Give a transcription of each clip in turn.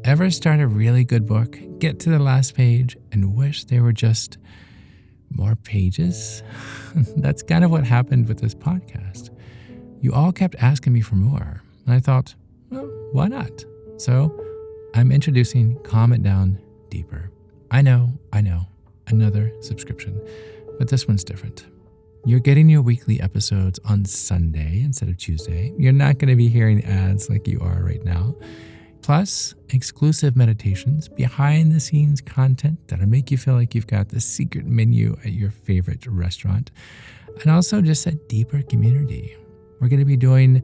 Ever start a really good book, get to the last page, and wish there were just more pages? That's kind of what happened with this podcast. You all kept asking me for more, and I thought, well, why not? So I'm introducing Calm It Down Deeper. I know, another subscription, but this one's different. You're getting your weekly episodes on Sunday instead of Tuesday. You're not going to be hearing ads like you are right now. Plus, exclusive meditations, behind-the-scenes content that'll make you feel like you've got the secret menu at your favorite restaurant, and also just a deeper community. We're going to be doing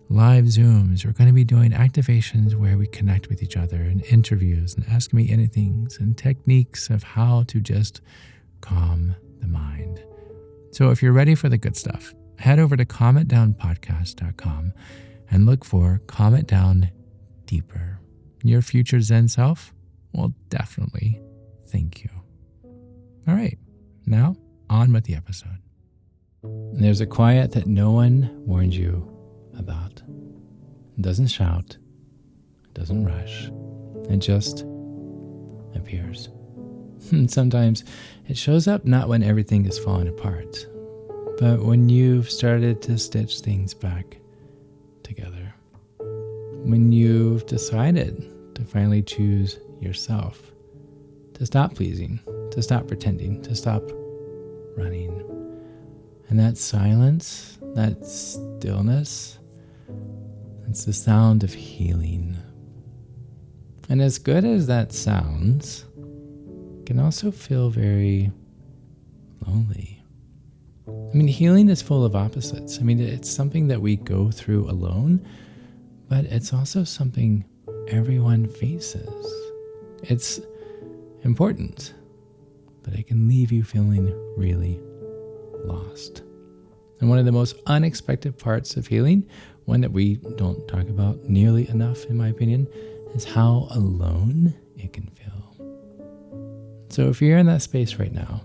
live Zooms. We're going to be doing activations where we connect with each other, and interviews, and ask me anythings, and techniques of how to just calm the mind. So if you're ready for the good stuff, head over to calmitdownpodcast.com and look for Calm It Down Deeper. Your future Zen self will definitely thank you. All right, now on with the episode. There's a quiet that no one warned you about. It doesn't shout, it doesn't rush, it just appears. Sometimes it shows up not when everything is falling apart, but when you've started to stitch things back together. When you've decided to finally choose yourself, to stop pleasing, to stop pretending, to stop running. And that silence, that stillness, it's the sound of healing. And as good as that sounds, it can also feel very lonely. I mean, healing is full of opposites. I mean, it's something that we go through alone, but it's also something everyone faces. It's important, but it can leave you feeling really lost. And one of the most unexpected parts of healing, one that we don't talk about nearly enough, in my opinion, is how alone it can feel. So if you're in that space right now,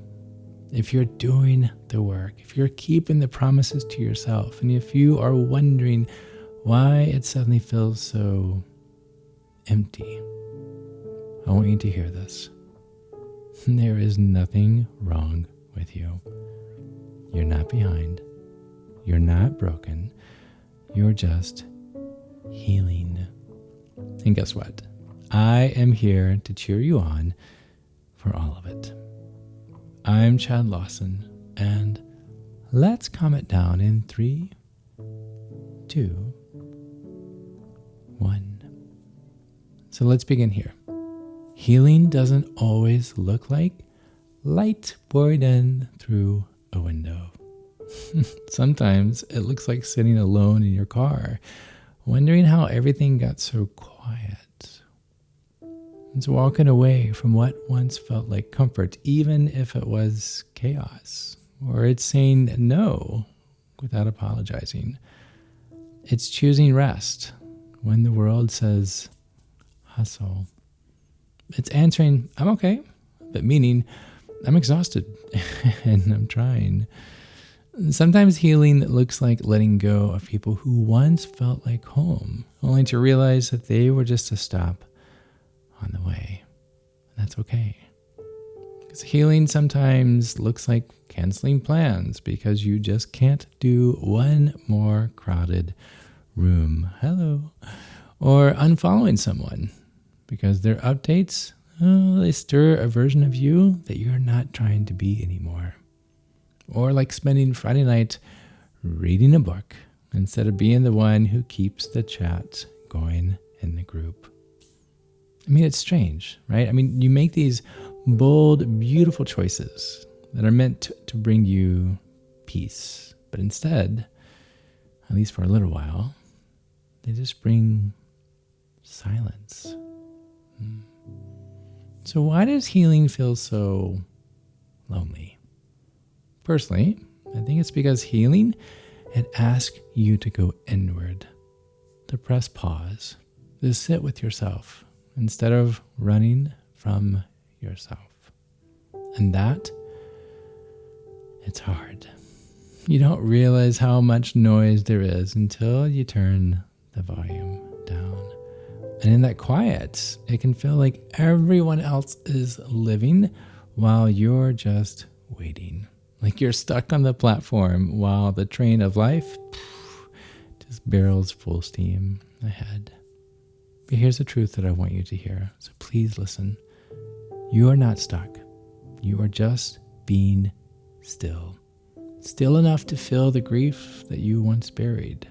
if you're doing the work, if you're keeping the promises to yourself, and if you are wondering why it suddenly feels so empty, I want you to hear this. There is nothing wrong with you. You're not behind. You're not broken. You're just healing. And guess what? I am here to cheer you on for all of it. I'm Chad Lawson, and let's calm it down in 3, 2, 1. So let's begin here. Healing doesn't always look like light poured in through a window. Sometimes it looks like sitting alone in your car, wondering how everything got so quiet. It's walking away from what once felt like comfort, even if it was chaos. Or it's saying no without apologizing. It's choosing rest when the world says hustle. It's answering, I'm okay, but meaning I'm exhausted and I'm trying. Sometimes healing looks like letting go of people who once felt like home, only to realize that they were just a stop on the way. That's okay. Because healing sometimes looks like canceling plans because you just can't do one more crowded room. Hello. Or unfollowing someone because their updates, they stir a version of you that you're not trying to be anymore. Or like spending Friday night reading a book instead of being the one who keeps the chat going in the group. I mean, it's strange, right? I mean, you make these bold, beautiful choices that are meant to bring you peace. But instead, at least for a little while, they just bring silence. So why does healing feel so lonely? Personally, I think it's because healing, it asks you to go inward, to press pause, to sit with yourself instead of running from yourself. And that, it's hard. You don't realize how much noise there is until you turn the volume down. And in that quiet, it can feel like everyone else is living while you're just waiting. Like you're stuck on the platform while the train of life just barrels full steam ahead. But here's the truth that I want you to hear. So please listen. You are not stuck. You are just being still. Still enough to feel the grief that you once buried.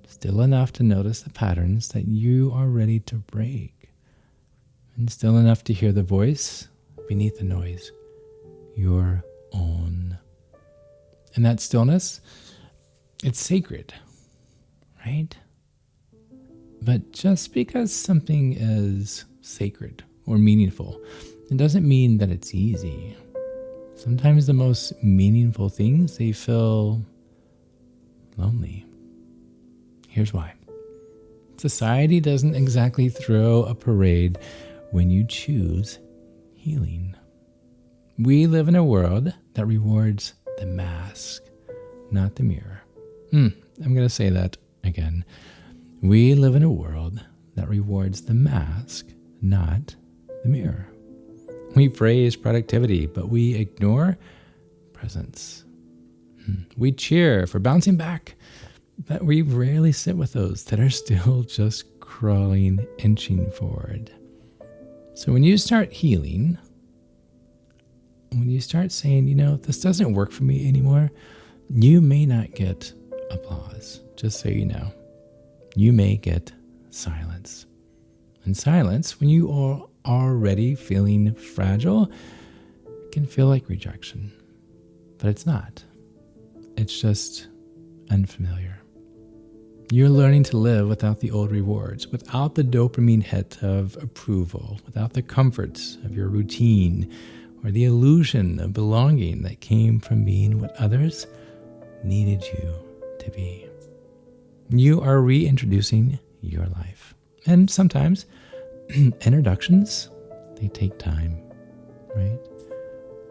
Still enough to notice the patterns that you are ready to break. And still enough to hear the voice beneath the noise, your own. And that stillness, it's sacred, right? But just because something is sacred or meaningful, it doesn't mean that it's easy. Sometimes the most meaningful things, they feel lonely. Here's why. Society doesn't exactly throw a parade when you choose healing. We live in a world that rewards the mask, not the mirror. I'm going to say that again. We live in a world that rewards the mask, not the mirror. We praise productivity, but we ignore presence. We cheer for bouncing back, but we rarely sit with those that are still just crawling, inching forward. So when you start healing, when you start saying, this doesn't work for me anymore, you may not get applause, just so you know. You may get silence. And silence, when you are already feeling fragile, can feel like rejection. But it's not. It's just unfamiliar. You're learning to live without the old rewards, without the dopamine hit of approval, without the comforts of your routine, or the illusion of belonging that came from being what others needed you to be. You are reintroducing your life. And sometimes introductions, they take time, right?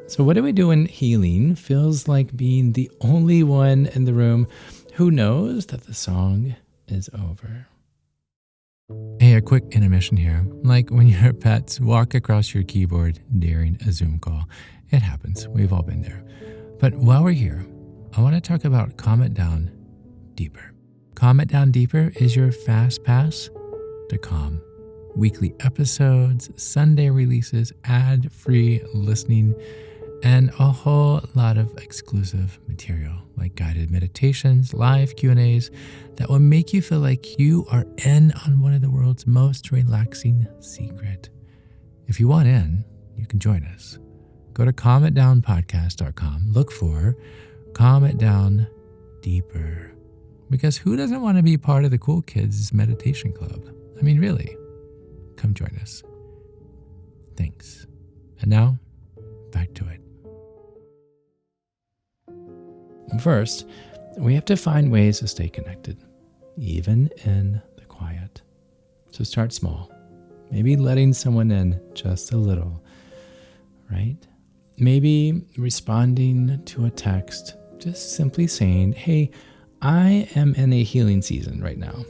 So what do we do when healing feels like being the only one in the room who knows that the song is over? Hey, a quick intermission here. Like when your pets walk across your keyboard during a Zoom call. It happens. We've all been there. But while we're here, I want to talk about Calm It Down Deeper. Calm It Down Deeper is your fast pass to calm. Weekly episodes, Sunday releases, ad-free listening, and a whole lot of exclusive material like guided meditations, live Q&As that will make you feel like you are in on one of the world's most relaxing secret. If you want in, you can join us. Go to calmitdownpodcast.com. Look for Calm It Down Deeper. Because who doesn't want to be part of the cool kids meditation club? I mean, really, come join us. Thanks. And now, back to it. First, we have to find ways to stay connected, even in the quiet. So start small. Maybe letting someone in just a little, right? Maybe responding to a text, just simply saying, hey, I am in a healing season right now.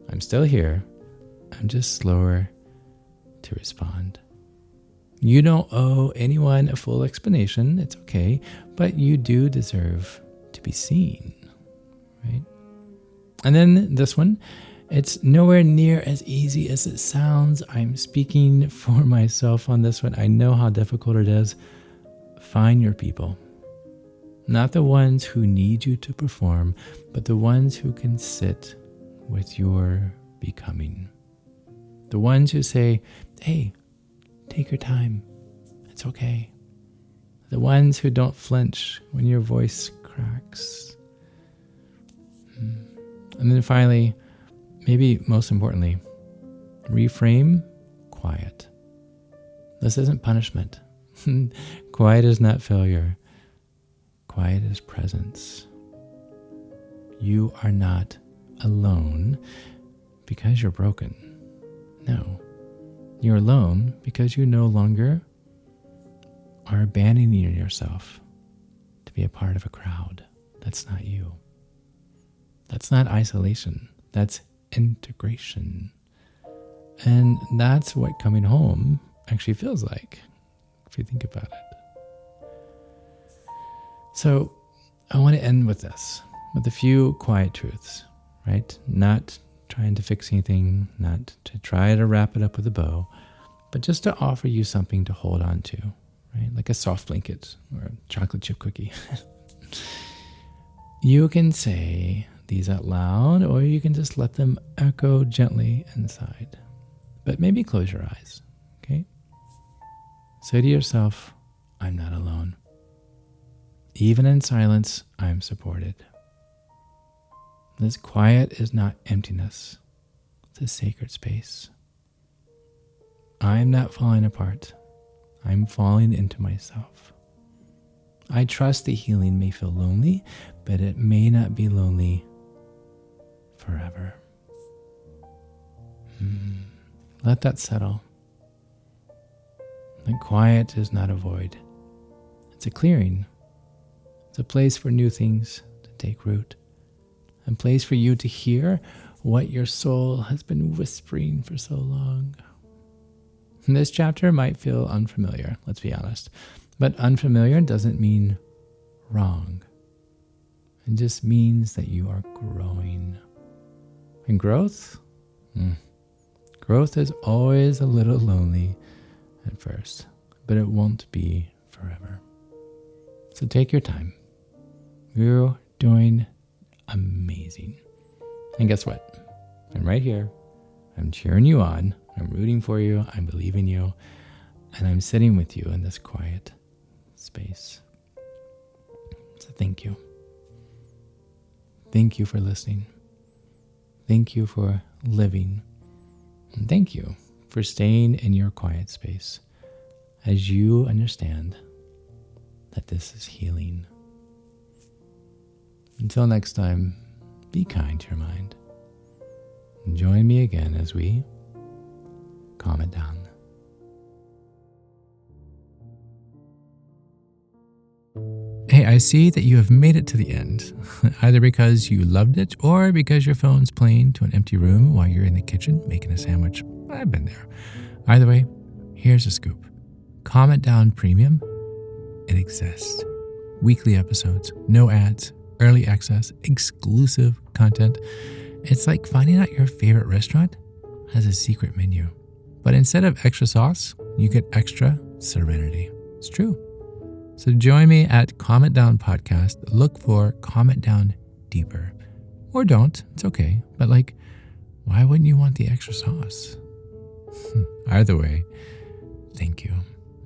I'm still here. I'm just slower to respond. You don't owe anyone a full explanation. It's okay. But you do deserve to be seen, right? And then this one, it's nowhere near as easy as it sounds. I'm speaking for myself on this one. I know how difficult it is. Find your people. Not the ones who need you to perform, but the ones who can sit with your becoming. The ones who say, hey, take your time. It's okay. The ones who don't flinch when your voice cracks. And then finally, maybe most importantly, reframe quiet. This isn't punishment. Quiet is not failure. Quiet is presence. You are not alone because you're broken. No. You're alone because you no longer are abandoning yourself to be a part of a crowd. That's not you. That's not isolation. That's integration. And that's what coming home actually feels like, if you think about it. So I want to end with this, with a few quiet truths, right? Not trying to fix anything, not to try to wrap it up with a bow, but just to offer you something to hold on to, right? Like a soft blanket or a chocolate chip cookie. You can say these out loud, or you can just let them echo gently inside. But maybe close your eyes, okay? Say to yourself, I'm not alone. Even in silence, I'm supported. This quiet is not emptiness. It's a sacred space. I'm not falling apart. I'm falling into myself. I trust the healing may feel lonely, but it may not be lonely forever. Let that settle. The quiet is not a void. It's a clearing. It's a place for new things to take root. A place for you to hear what your soul has been whispering for so long. This chapter might feel unfamiliar, let's be honest. But unfamiliar doesn't mean wrong. It just means that you are growing. And growth? Growth is always a little lonely at first, but it won't be forever. So take your time. You're doing amazing. And guess what? I'm right here. I'm cheering you on. I'm rooting for you. I'm believing you. And I'm sitting with you in this quiet space. So thank you. Thank you for listening. Thank you for living. And thank you for staying in your quiet space as you understand that this is healing. Until next time, be kind to your mind. And join me again as we calm it down. Hey, I see that you have made it to the end, either because you loved it or because your phone's playing to an empty room while you're in the kitchen making a sandwich. I've been there. Either way, here's a scoop. Calm It Down Premium, it exists. Weekly episodes, no ads, early access, exclusive content. It's like finding out your favorite restaurant has a secret menu. But instead of extra sauce, you get extra serenity. It's true. So join me at Calm It Down Podcast. Look for Calm It Down Deeper. Or don't. It's okay. But why wouldn't you want the extra sauce? Either way, thank you.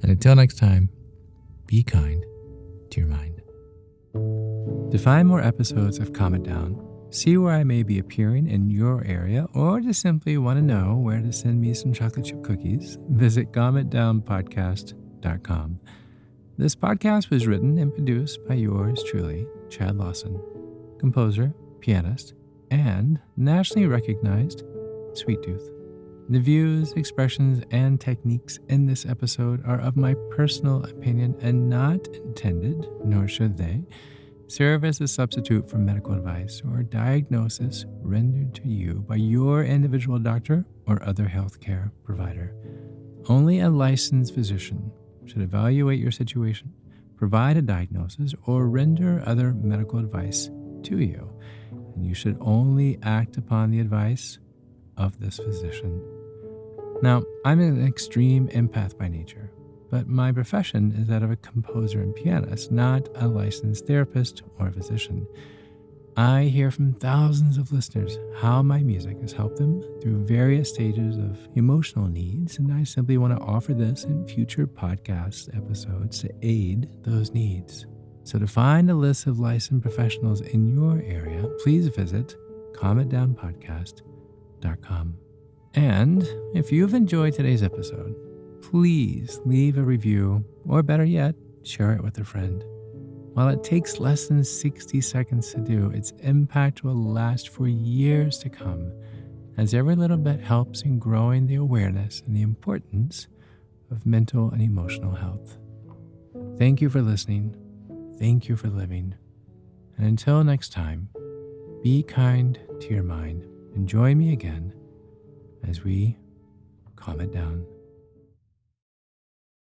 And until next time, be kind to your mind. To find more episodes of Calm It Down, see where I may be appearing in your area, or just simply want to know where to send me some chocolate chip cookies, visit calmitdownpodcast.com. This podcast was written and produced by yours truly, Chad Lawson, composer, pianist, and nationally recognized Sweet Tooth. The views, expressions, and techniques in this episode are of my personal opinion and not intended, nor should they, serve as a substitute for medical advice or diagnosis rendered to you by your individual doctor or other healthcare provider. Only a licensed physician should evaluate your situation, provide a diagnosis, or render other medical advice to you. And you should only act upon the advice of this physician. Now, I'm an extreme empath by nature, but my profession is that of a composer and pianist, not a licensed therapist or physician. I hear from thousands of listeners how my music has helped them through various stages of emotional needs, and I simply want to offer this in future podcast episodes to aid those needs. So to find a list of licensed professionals in your area, please visit calmitdownpodcast.com. And if you've enjoyed today's episode, please leave a review, or better yet, share it with a friend. While it takes less than 60 seconds to do, its impact will last for years to come, as every little bit helps in growing the awareness and the importance of mental and emotional health. Thank you for listening. Thank you for living. And until next time, be kind to your mind and join me again as we calm it down.